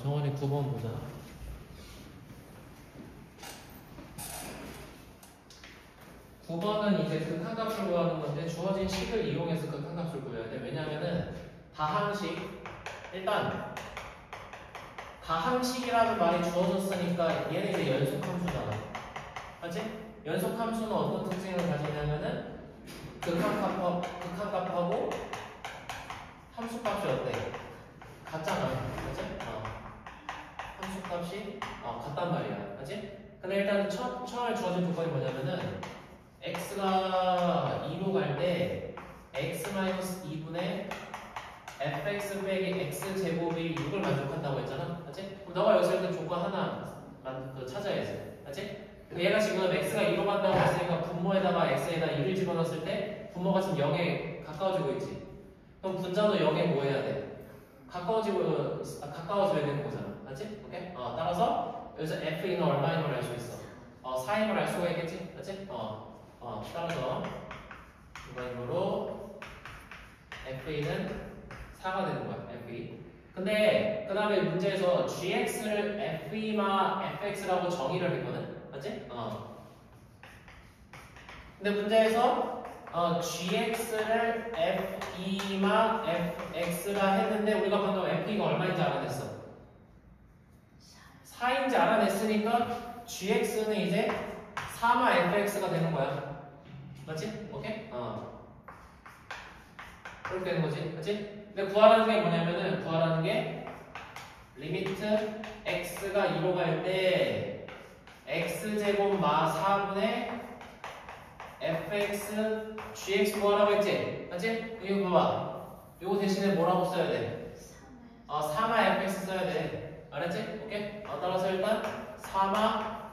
정원이 9번 보자. (9번은) 이제 극한값을 구하는 건데 주어진 식을 이용해서 극한값을 구해야 돼. 왜냐면은 다항식, 일단 다항식이라는 말이 주어졌으니까 얘는 이제 연속함수잖아. 맞지? 연속함수는 어떤 특징을 가지냐면은 극한값하고 함수값이 어때? 같잖아. 맞지? 함수값이 같단 말이야. 맞지? 근데 일단 처음에 주어진 조건이 뭐냐면은 x가 2로 갈 때 x-2분의 fx 빼기 x제곱이 6을 만족한다고 했잖아. 맞지? 그럼 너가 여기서 일단 조건 하나 찾아야지. 맞지? 얘가 지금 x가 2로 간다고 했으니까 분모에다가 x에다 2를 집어넣었을 때 분모가 지금 0에 가까워지고 있지. 그럼 분자도 0에 뭐 해야 돼? 가까워져야 되는 거잖아. 맞지? 오케이? 따라서 여기서 f는 얼마인 걸 알 수 있어? 4인 걸 알 수가 있겠지? 맞지? 따라서 이거로 FE는 4가 되는 거야. FE. 근데 그 다음에 문제에서 GX를 FE마 FX라고 정의를 했거든? 맞지? 근데 문제에서 GX를 FE마 FX라 했는데 우리가 방금 FE가 얼마인지 알아냈어. 4인지 알아냈으니까 GX는 이제 4마 FX가 되는 거야. 맞지? 오케이? 그렇게 되는 거지. 맞지? 근데 구하라는 게 뭐냐면은 구하라는 게 리미트 x가 2로 갈 때 x제곱 마 4분의 fx gx 구하라고 했지? 맞지? 이거 봐봐. 이거 대신에 뭐라고 써야 돼? 4마 fx 써야 돼. 알았지? 오케이? 따라서 일단 4마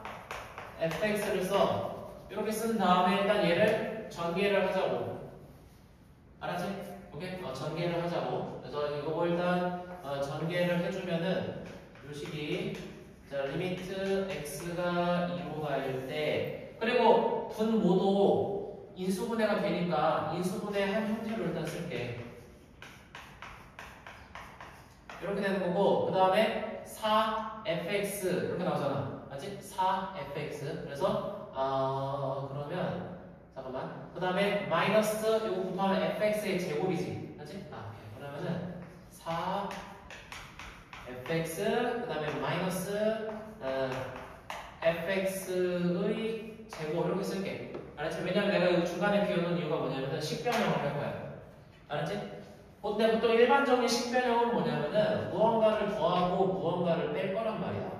fx를 써. 이렇게 쓴 다음에 일단 얘를 전개를 하자고. 알았지? 오케이? 전개를 하자고. 그래서 이거 일단 전개를 해주면은 요 식이 자 리미트 x가 2로 갈 때 그리고 분모도 인수분해가 되니까 인수분해한 형태로 일단 쓸게. 이렇게 되는 거고 그 다음에 4fx 이렇게 나오잖아. 맞지? 4fx 그래서 그러면 잠깐만. 그 다음에 마이너스 이거 곱하면 fx의 제곱이지. 맞지? 그러면은 4fx 그 다음에 마이너스 fx의 제곱 이렇게 쓸게. 알았지? 왜냐면 내가 중간에 비워놓은 이유가 뭐냐면은 식변형을 할 거야. 알았지? 근데 보통 일반적인 식변형은 뭐냐면은 무언가를 더하고 무언가를 뺄 거란 말이야.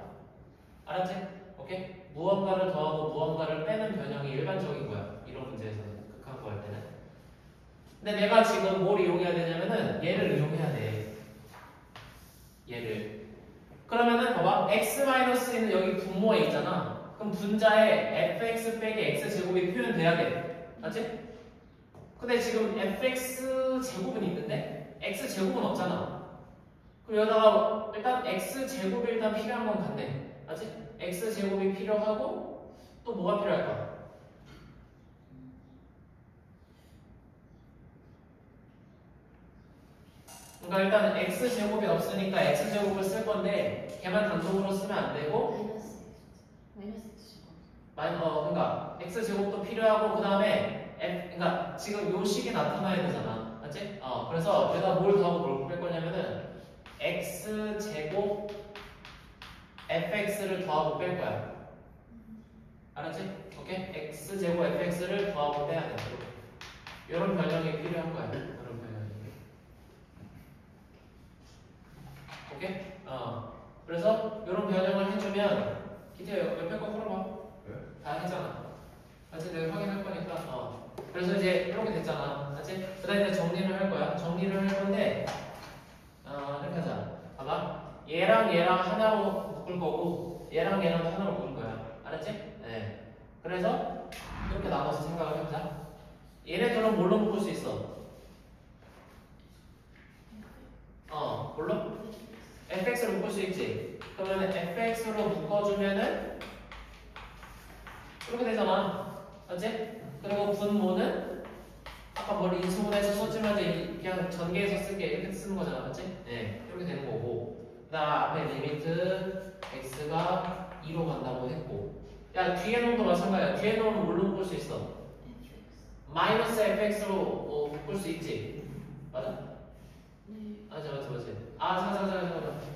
알았지? 오케이? 무언가를 더하고 무언가를 빼는 변형이 일반적인 거야. 이런 문제에서는 극한 구할 때는. 근데 내가 지금 뭘 이용해야 되냐면은 얘를 이용해야 돼. 얘를. 그러면은 봐봐. x-1은 여기 분모에 있잖아. 그럼 분자에 fx 빼기 x제곱이 표현돼야 돼. 맞지? 근데 지금 fx제곱은 있는데 x제곱은 없잖아. 그럼 여기다가 일단 x제곱이 일단 필요한 건 같네. 맞지? x제곱이 필요하고 또 뭐가 필요할까? 그러니까 일단 x제곱이 없으니까 x제곱을 쓸 건데 걔만 단독으로 쓰면 안 되고 그러니까 x제곱도 필요하고 그 다음에 그러니까 지금 요 식이 나타나야 되잖아. 맞지? 그래서 내가 뭘 더하고 뭘 뺄 거냐면은 x제곱 fx를 더하고 뺄 거야. 알았지? 오케이? x제곱 fx를 더하고 빼야 돼. 이런 변형이 필요한 거야. 이런 변형이. 오케이? 그래서 이런 변형을 해주면 기태 옆에 거 풀어봐. 네? 다 했잖아. 맞지? 내가 확인할 거니까. 그래서 이제 이렇게 됐잖아. 맞지? 그 다음에 이제 정리를 할 거야. 정리를 할 건데 이렇게 하자. 봐봐. 얘랑 얘랑 하나로 묶을 거고 얘랑 얘랑 하나로 묶을 거야. 알았지? 네. 그래서 이렇게 나눠서 생각을 해보자. 얘네들은 뭘로 묶을 수 있어? 뭘로? fx로 묶을 수 있지. 그러면 fx로 묶어주면은 이렇게 되잖아. 맞지? 그리고 분모는 아까 머리 인수분해서 썼지만 이제 그냥 전개해서 쓸게 이렇게 쓰는 거잖아. 맞지? 네. 이렇게 되는 거고 그 다음 앞에 리미트 x가 2로 간다고 했고 야 뒤에 놈도 마찬가지야. 뒤에 놈은 뭘로 묶을 수 있어? 마이너스 fx로 묶을 수 있지. 맞아? 맞아.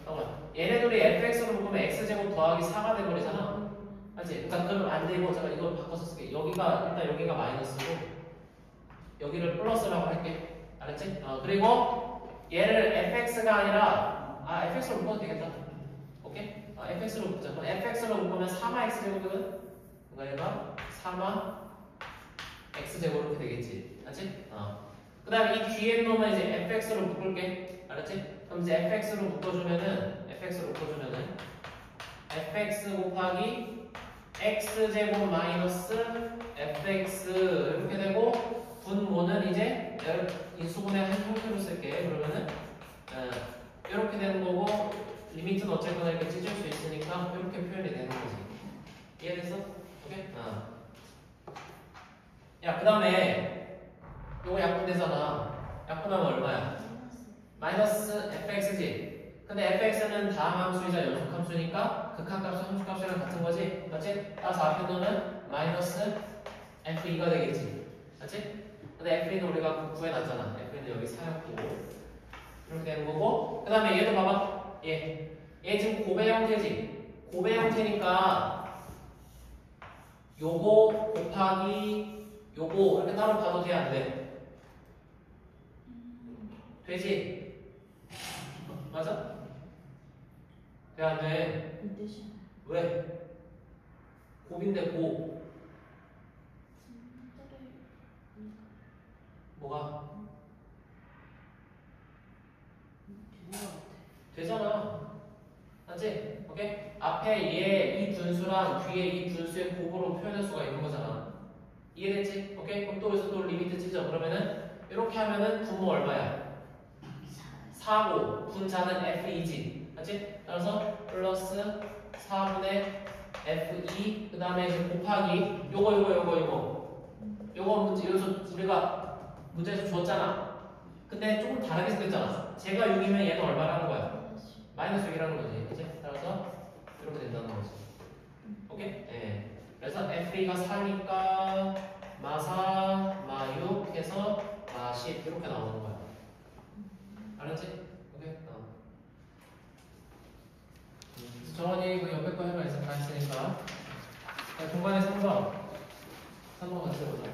잠깐만. 얘네들이 fx로 묶으면 x제곱 더하기 4가 돼버리잖아. 맞지? 그러니까 그럼 안 되고 잠깐 이걸 바꿔서 쓸게. 일단 여기가 마이너스고 여기를 플러스라고 할게. 알았지? 그리고 얘를 fx가 아니라 fx로 묶어도 되겠다. 오케이? fx로 묶자. 그럼 fx로 묶으면 3화 x제곱이거든? 그러니까 얘가 3화 x제곱 이렇게 되겠지. 알았지? 그 다음에 이 뒤에 놈은 이제 fx로 묶을게. 알았지? 그럼 이제 fx로 묶어주면은 fx 곱하기 x제곱 마이너스 fx 이렇게 되고 분모는 이제 인수분해 한 형태로 쓸게. 그러면은 이렇게 되는 거고 리미트는 어쨌거나 이렇게 찢을 수 있으니까 이렇게 표현이 되는 거지. 이해됐어? 오케이? 야, 그 다음에 요거 약분되잖아. 약분하면 얼마야? 마이너스 fx지. 근데 fx는 다음 함수이자 연속 함수니까 극한값과 함수값이랑 같은 거지. 맞지? 따라서 앞에 놈은 마이너스 f2가 되겠지. 맞지? 근데 f는 우리가 구해놨잖아. f는 여기 4였고 이렇게 되는 거고 그 다음에 얘도 봐봐. 얘 지금 고배 형태지. 고배 형태니까 요거 곱하기 요거 이렇게 따로 봐도 돼? 안 돼? 되지? 맞아? 돼? 안 돼? 왜? 곱인데 곱 뭐가? 되잖아. 맞지? 오케이? 앞에 얘 이 분수랑 뒤에 이 분수의 곱으로 표현할 수가 있는 거잖아. 이해됐지? 오케이? 그럼 또 여기서 또 리미트 찢어. 그러면은 이렇게 하면은 분모 얼마야? 4고 분자는 f2지. 맞지? 따라서 플러스 4분의 f2 그 다음에 이제 곱하기 요거 문제 여기서 우리가 문제에서 주었잖아. 근데 조금 다르게 생겼잖아. 제가 6이면 얘는 얼마라는 거야? 마이너스 6이라는 거지. 그치? 따라서 이렇게 된다는 거지. 오케이? 네. 그래서 f2가 4니까 마4, 마6 해서 마10 이렇게 나오는 거야. 알았지? 오케이? 정원이 그 옆에 거 해봐. 다 했으니까. 중간에 3번 같이 해보자.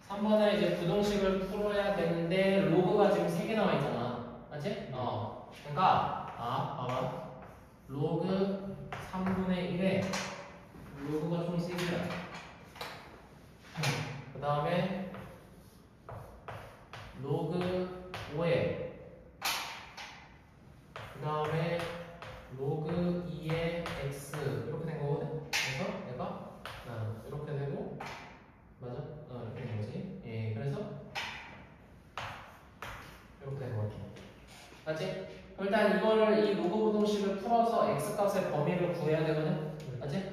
한 번에 이제 부동식을 풀어야 되는데 로그가 지금 3개 나와 있잖아. 맞지? 그러니까 봐봐. 로그 3분의 1에 로그가 총 3개야. 그 다음에 로그 5에 그 다음에 로그 2의 x 이렇게 된 거거든. 그래서 내가 이렇게 되고 맞아? 이렇게 된 거지. 예, 그래서 이렇게 된 거지. 맞지? 일단 이거를 이 로그 부동식을 풀어서 x 값의 범위를 구해야 되거든. 맞지?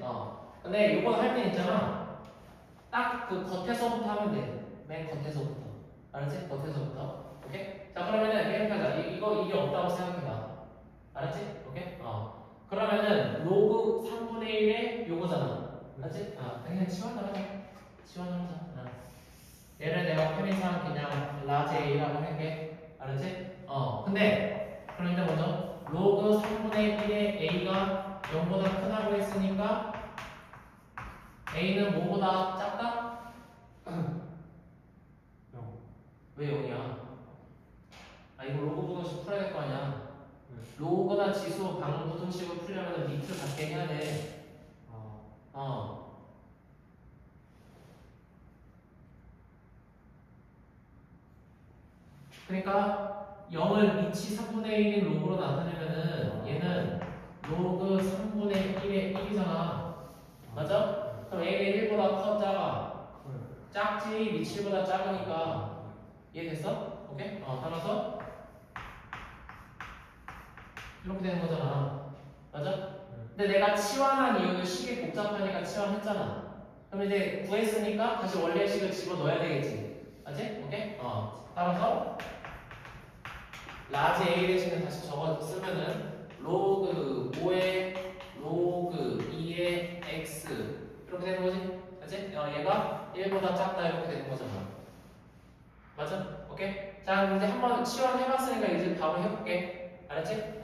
근데 이거 할 때 있잖아. 딱 그 겉에서부터 하면 돼. 맨 겉에서부터. 알았지? 겉에서부터. 오케이? 자, 그러면은 이렇게 하자. 이게 없다고 생각해봐. 알았지? 오케이? 그러면은 로그 3분의 1의 요거잖아. 맞지? 그냥 치환을 하자. 얘를 내가 편의상 그냥 라지 A라고 할게. 알았지? 근데 그럼 일단 먼저 로그 3분의 1의 A가 0보다 크다고 했으니까 A는 뭐보다 작다? 0. 왜 0이야? 이거 로그 부동식 풀어야 될 거 아니야. 로그나 지수 방 부동식을 풀려면 밑을 갖게 해야 돼. 그러니까 0을 밑이 3분의 1인 로그로 나타내면은 얘는 로그 3분의 1의 1이잖아. 맞아? 그럼 A가 1보다 커 작아? 작지. 밑이 1보다 작으니까. 이해됐어? 오케이? 따라서 이렇게 되는 거잖아. 맞아? 근데 내가 치환한 이유는 식이 복잡하니까 치환했잖아. 그럼 이제 구했으니까 다시 원래식을 집어넣어야 되겠지. 맞지? 오케이? 따라서 라지 A 대신에 다시 적어 쓰면은 로그 5의 로그 2의 x 이렇게 되는 거지. 맞지? 얘가 1보다 작다 이렇게 되는 거잖아. 맞아? 오케이? 자, 이제 한번 치환해봤으니까 이제 바로 해볼게. 알았지?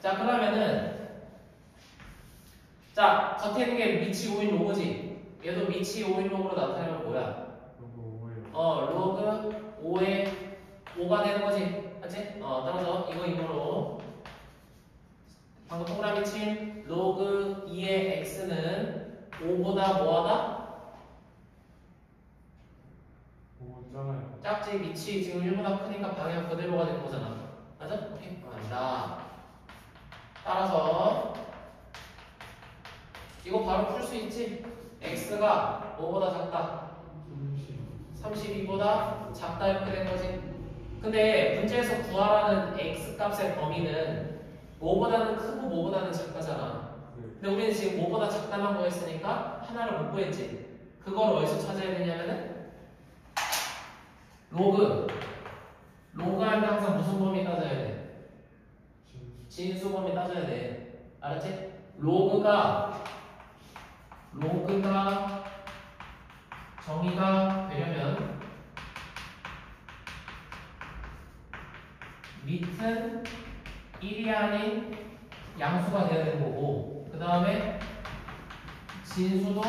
자, 그러면은 자, 겉에 있는 게 미치 5인 로그지. 얘도 미치 5인 로그로 나타내면 뭐야? 로그 5의 5가 되는 거지. 맞지? 따라서 이거 이거로 방금 동그라미 친 로그 2의 x는 5보다 뭐하다? 작지. 미치 지금 1보다 크니까 방향 그대로가 되는 거잖아. 맞아? 오케이? 따라서 이거 바로 풀 수 있지? x가 5보다 작다. 32보다 작다 이렇게 된 거지. 근데 문제에서 구하라는 x 값의 범위는 5보다는 크고 5보다는 작다잖아. 근데 우리는 지금 5보다 작다만 구했으니까 하나를 못 구했지. 그걸 어디서 찾아야 되냐면은 로그 할 때 항상 무슨 범위 따져야 돼? 진수 범위 따져야 돼. 알았지? 로그가 정의가 되려면 밑은 1이 아닌 양수가 돼야 되는 거고, 그 다음에 진수도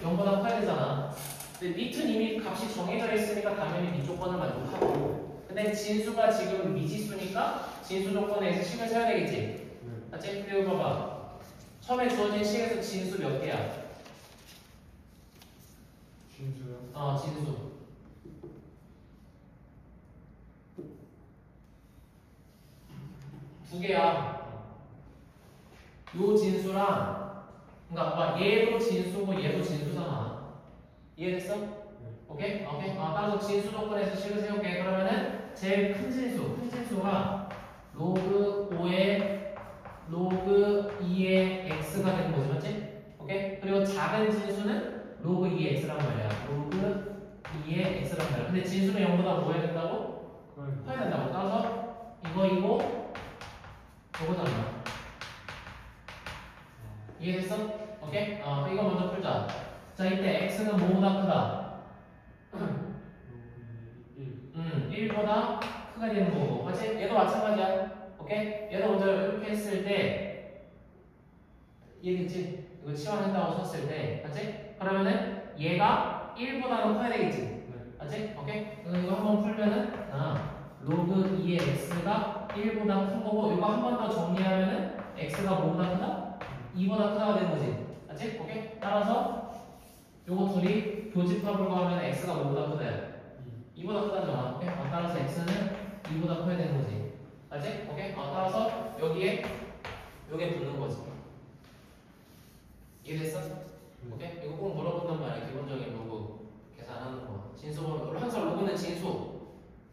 0보다 커야 되잖아. 근데 밑은 이미 값이 정해져 있으니까 당연히 밑 조건을 만족하고, 근데 진수가 지금 미지수니까 진수 조건에서 식을 세워야 되겠지. 맞지? 그리고 봐봐. 처음에 주어진 식에서 진수 몇 개야? 진수요? 진수. 두 개야. 요 진수랑, 그러니까 봐, 얘도 진수고 얘도 진수잖아. 이해됐어? 오케이? 오케이? 따라서 진수 조건에서 식을 세울게. 그러면은 제일 큰 진수가 로그 5의 로그 2의 x가 되는 거지, 맞지? 오케이? 그리고 작은 진수는 로그 2의 x란 말이야. 로그 2의 x란 말이야. 근데 진수는 0보다 뭐 해야 된다고? 커야 된다고. 따라서 이거 요거잖아. 이해됐어? 오케이? 이거 먼저 풀자. 자, 이때 x는 뭐보다 크다? 1보다 크가 되는 거고. 맞지? 얘도 마찬가지야. 오케이? 얘도 먼저 이렇게 했을 때 이해됐지? 이거 치환한다고 쳤을 때. 맞지? 그러면은 얘가 1보다는 커야 되겠지? 맞지? 오케이? 이거 한번 풀면은 로그 2의 x가 1보다 큰 거고, 이거 한 번 더 정리하면은 x가 뭐보다 크다? 2보다 크다가 되는 거지. 맞지? 오케이? 따라서 요거 둘이 교집합을 구하면 x가 뭐보다 크다? 2보다 크다잖아. 오케이? 따라서 x는 2보다 커야 되는 거지. 맞지? 오케이? 따라서 여기에 요게 붙는 거지. 이해됐어? 오케이? 이거 꼭 물어본단 말이야. 기본적인 로그 계산하는 거. 진수 범위. 항상 로그는 진수.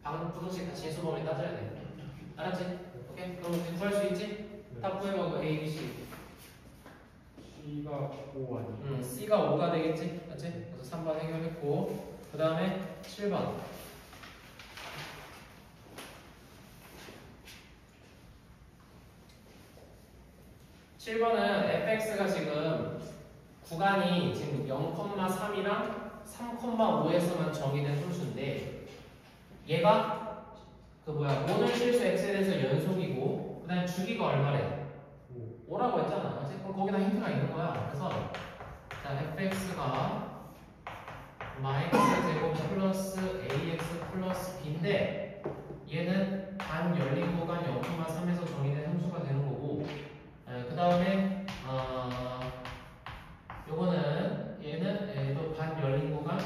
방금 부등식 다 진수 범위 따져야 돼. 알았지? 오케이? 그럼 구할 수 있지? 다 구해봐. A, B, C. C가 5 아니야? C가 5가 되겠지? 맞지? 그래서 3번 해결했고, 그 다음에 7번. 7번은 fx가 지금 구간이 지금 0,3이랑 3,5에서만 정의된 함수인데, 얘가 그 모든 실수 x에 대해서 연속이고, 그 다음에 주기가 얼마래? 5라고 했잖아. 맞지? 그럼 거기다 힌트가 있는 거야. 그래서 자, fx가 x제곱 플러스 ax 플러스 b인데, 얘는 반 열린 구간 0,3에서 정의된 함수가 되는 거고, 그 다음에 요거는 얘도 반 열린 구간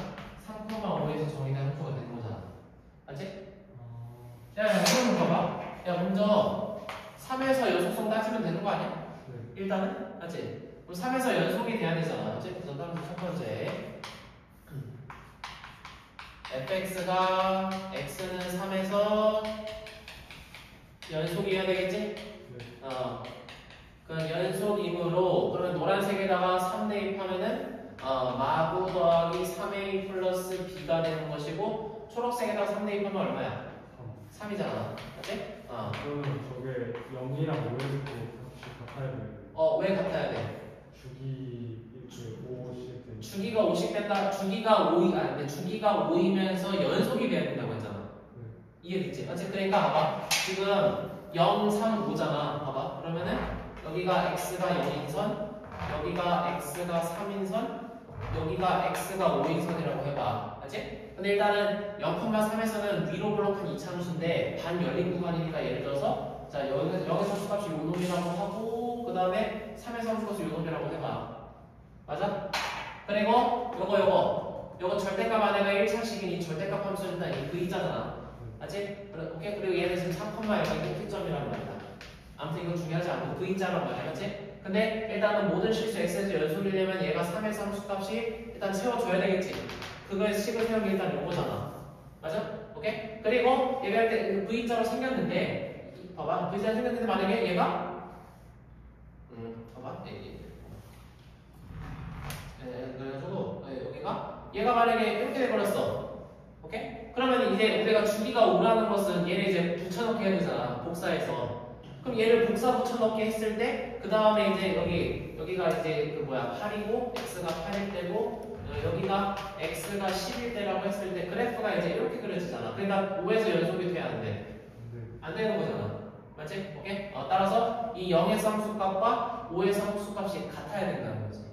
3,5에서 정의된 함수가 되는 거잖아. 맞지? 야, 그럼 봐봐. 야, 먼저 3에서 연속성 따지면 되는 거 아니야? 일단은? 맞지? 그럼 3에서 연속이 돼야 되잖아. 맞지? 그래서 따라서 첫 번째 fx가 x는 3에서 연속이어야 되겠지? 그 연속이므로, 그러면 노란색에다가 3 대입하면은 마구 더하기 3a 플러스 b가 되는 것이고 초록색에다 3 대입하면 얼마야? 3이잖아. 맞지? 그러면 저게 0이랑 5일 때 값이 같아야 돼요. 왜 같아야 돼? 주기 이렇게 50 때. 주기가 50 된다. 주기가 5이 근데 주기가 5이면서 연속이 돼야 된다고 했잖아. 네. 이해됐지? 맞지? 그러니까 봐봐. 지금 0, 3, 5잖아. 봐봐. 그러면은 여기가 x가 0인 선, 여기가 x가 3인 선, 여기가 x가 5인 선이라고 해봐. 맞지? 근데 일단은 0,3에서는 위로 블록한 2차함수인데 반 열린 구간이니까 예를 들어서 자 여기서 수값이 요 놈이라고 하고 그 다음에 3에서 함수값이 요 놈이라고 해봐. 맞아? 그리고 요거 절대값 안에가 1차식이니 절대값 함수는 이 V자잖아. 맞지? 오케이? 그리고 얘는 지금 3,0이 꼭지점이란 말이다. 아무튼 이건 중요하지 않고 V자란 말이야. 맞지? 근데 일단은 모든 실수 x에서 연속이려면 얘가 3에서 함수값이 일단 채워줘야 되겠지. 그거에 식을 세운 게 일단 요거잖아. 맞아? 오케이? 그리고 얘가 할 때 V자로 생겼는데 봐봐. V자로 생겼는데 만약에 얘가 봐봐. 그래가지고 얘가 만약에 이렇게 돼버렸어. 오케이? 그러면 이제 우리가 주기가 5라는 것은 얘를 이제 붙여넣기 해야 되잖아. 복사해서. 그럼 얘를 복사 붙여넣기 했을 때 그 다음에 이제 여기가 이제 그 8이고 x가 8일 때고 여기가 x가 10일 때라고 했을 때 그래프가 이제 이렇게 그려지잖아. 그러니까 5에서 연속이 돼야 안 돼? 안 되는 거잖아. 맞지? 오케이? 따라서 이 0에서 함수값과 5에서 함수값이 같아야 된다는 거지.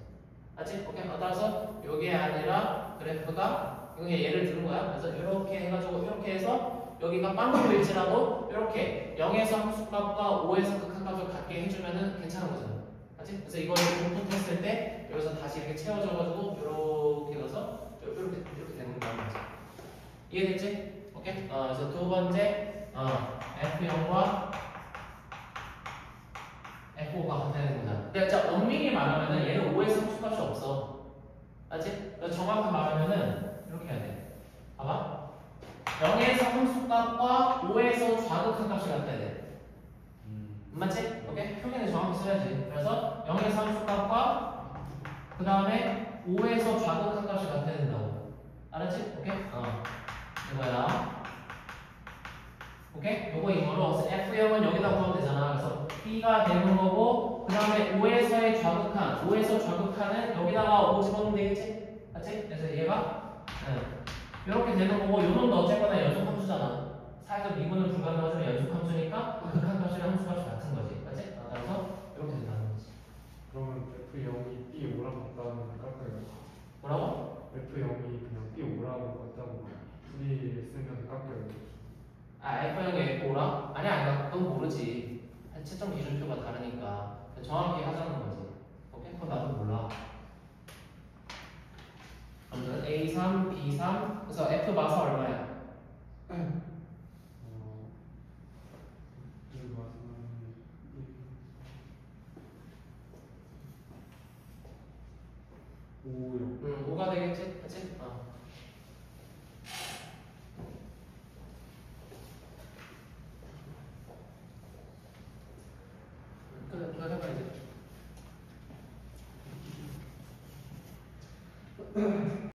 맞지? 오케이? 따라서 요게 아니라 그래프가 이거 예를 드는 거야. 그래서 이렇게 해가지고 이렇게 해서 여기가 빵꾸일지라도 이렇게 0에서 함수값과 5에서 극한값을 같게 해주면은 괜찮은 거잖아. 맞지? 그래서 이거를 공통했을 때 여기서 다시 이렇게 채워져가지고 이렇게 넣어서 이렇게 되는 거야. 이해됐지? 오케이? 그래서 두 번째 F0과 F5가 같아야 되는 거잖아. 근데 진짜 엄밀히 말하면은 얘는 5에서 함수값이 없어. 맞지? 정확히 말하면은 이렇게 해야 돼. 봐봐. 0에서 함수값과 5에서 좌극한 값이 같아야 돼. 맞지? 오케이? 표현을 정확히 써야지. 그래서 0에서 함수값과 그 다음에 5에서 좌극한 값이 같아야 된다고. 알았지? 오케이? 이거야. 오케이? 요거 이거로 F0은 여기다 구하면 되잖아. 그래서 B가 되는 거고 그 다음에 5에서의 좌극한 5에서 좌극한은 여기다가 5 집어넣으면 되겠지? 맞지? 그래서 얘가 이렇게 되는 거고 요놈도 어쨌거나 연속함수잖아. 사에서 미분은 불가능하지만 연속함수니까 극한값이랑 함수값이 같은 거지. 맞지? 따라서 이렇게 된다는 거지. 그러면 F0이 B5랑 같다는 깎아요. 뭐라고? F0이 그냥 B5라고 같다고 풀이 쓰면 깎아요. F0이 F5라? 아니야. 그건 모르지. 채점 기준표가 다르니까 정확히 하자는 거지. 오케이? 그건 나도 몰라. 아무튼 A3, B3 그래서 F 마사 얼마야? 오요. 5가 되겠지? 그치? 그래 해봐 이제.